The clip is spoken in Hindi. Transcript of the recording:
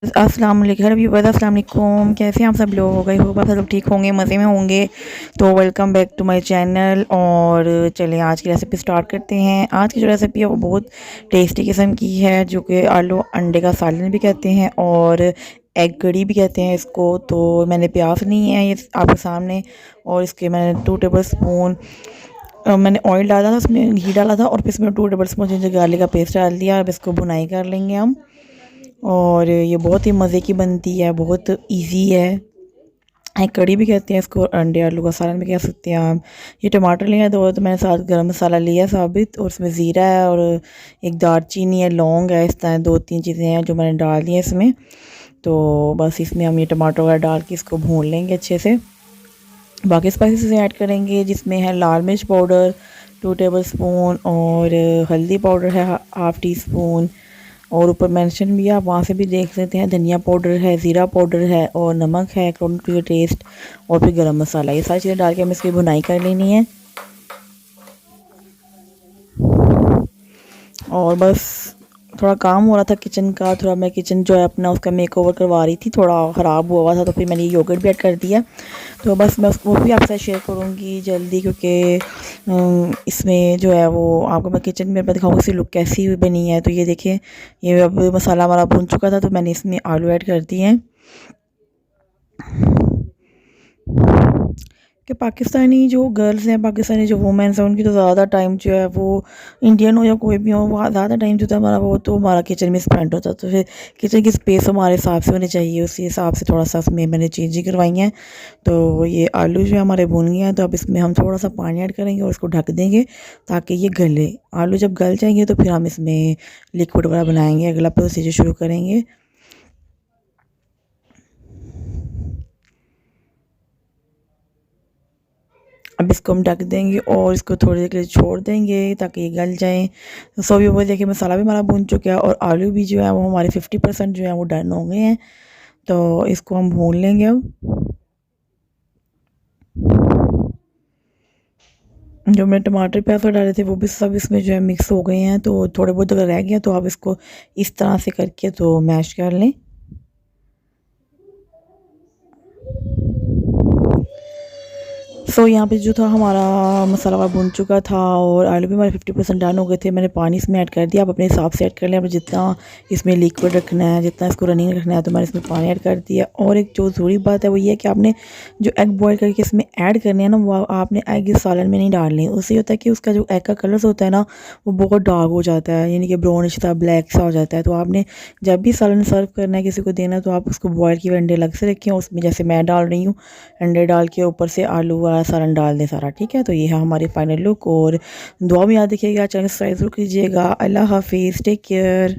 अस्सलाम वालेकुम व्यूअर्स, अस्सलाम वालेकुम। कैसे हैं आप सब लोग? आई होप आप सब लोग ठीक होंगे, मज़े में होंगे। तो welcome back to my channel. और चलिए आज की रेसिपी स्टार्ट करते हैं। आज की जो रेसिपी है वो बहुत टेस्टी किस्म की है, जो कि आलू अंडे का सालन भी कहते हैं और एग कड़ी भी कहते हैं इसको। तो मैंने प्याज नहीं है ये आपके सामने, और इसके मैंने 2 टेबल स्पून मैंने ऑयल डाला था, उसमें घी डाला था, और फिर इसमें 2 टेबल स्पून जिंजर गार्लिक का पेस्ट डाल दिया। अब इसको भुनाई कर लेंगे हम। और ये बहुत ही मज़े की बनती है, बहुत इजी है। एक कड़ी भी कहते हैं इसको, अंडे आलू का सालन भी कह सकते हैं आप। ये टमाटर लिया दो, तो मैंने साथ गरम मसाला लिया साबित, और उसमें ज़ीरा है और एक दालचीनी है, लौंग है, इस तरह 2-3 चीज़ें हैं जो मैंने डाल दी हैं इसमें। तो बस इसमें हम ये टमाटर वगैरह डाल के इसको भून लेंगे अच्छे से। बाकी स्पाइसेस ऐड करेंगे, जिसमें है लाल मिर्च पाउडर 2 टेबल स्पून, और हल्दी पाउडर है हाफ़ टी स्पून, और ऊपर मेंशन भी है, आप वहाँ से भी देख सकते हैं। धनिया पाउडर है, ज़ीरा पाउडर है, और नमक है अकॉर्डिंग टू योर टेस्ट, और फिर गरम मसाला। ये सारी चीज़ें डाल के हमें इसकी भुनाई कर लेनी है। और बस थोड़ा काम हो रहा था किचन का, थोड़ा मैं किचन जो है अपना उसका मेकओवर करवा रही थी, थोड़ा ख़राब हुआ था, तो फिर मैंने योगर्ट भी ऐड कर दिया। तो बस मैं उसको भी आपसे शेयर करूँगी जल्दी, क्योंकि इसमें जो है वो आपको मैं किचन में दिखाऊँगी इसकी लुक कैसी बनी है। तो ये देखिए, ये अब मसाला हमारा भुन चुका था, तो मैंने इसमें आलू ऐड कर दिए हैं। कि पाकिस्तानी जो गर्ल्स हैं, पाकिस्तानी जो वुमेन्स हैं, उनकी तो ज़्यादा टाइम जो है वो, इंडियन हो या कोई भी हो, वो ज़्यादा टाइम जो था हमारा वो तो हमारा किचन में स्पेंड होता है। तो फिर किचन की स्पेस हमारे हिसाब से होनी चाहिए, उसी हिसाब से थोड़ा सा उसमें मैंने चेंज ही करवाई हैं। तो ये आलू जो है हमारे भून गए हैं, तो अब इसमें हम थोड़ा सा पानी ऐड करेंगे और इसको ढक देंगे ताकि ये गले। आलू जब गल जाएंगे तो फिर हम इसमें लिक्विड वगैरह बनाएंगे, अगला प्रोसीजर शुरू करेंगे। अब इसको हम ढक देंगे और इसको थोड़ी देर के लिए छोड़ देंगे ताकि ये गल जाए। तो सो भी वो देखिए, मसाला भी हमारा भून चुका है और आलू भी जो है वो हमारे 50% जो है वो डन हो गए हैं। तो इसको हम भून लेंगे अब। जो मैंने टमाटर प्याज डाले थे वो भी सब इसमें जो है मिक्स हो गए हैं। तो थोड़े बहुत अगर रह गया तो आप इसको इस तरह से करके तो मैश कर लें। यहाँ पे जो था हमारा मसाला वगैरह भुन चुका था और आलू भी हमारे 50% डन हो गए थे। मैंने पानी इसमें ऐड कर दिया, आप अपने हिसाब से ऐड कर लें। आप जितना इसमें लिक्विड रखना है, जितना इसको रनिंग रखना है, तो मैंने इसमें पानी ऐड कर दिया। और एक जो ज़रूरी बात है वो ये है कि आपने जो एग बॉयल करके इसमें ऐड करने हैं ना, वो आपने एग इस सालन में नहीं डालने। उससे होता है कि उसका जो एग का कलर होता है ना, वो बहुत डार्क हो जाता है, यानी कि ब्राउनिश सा ब्लैक सा हो जाता है। तो आपने जब भी सालन सर्व करना है किसी को देना, तो आप उसको बॉयल किए अंडे अलग से रखें, उसमें जैसे मैं डाल रही हूँ, अंडे डाल के ऊपर से आलू वाला सालन डाल दें सारा। ठीक है, तो ये है हमारी फाइनल लुक। और दुआ में याद रखिएगा, चैनल सब्सक्राइब ज़रूर कीजिएगा। अल्लाह हाफिज़, टेक केयर।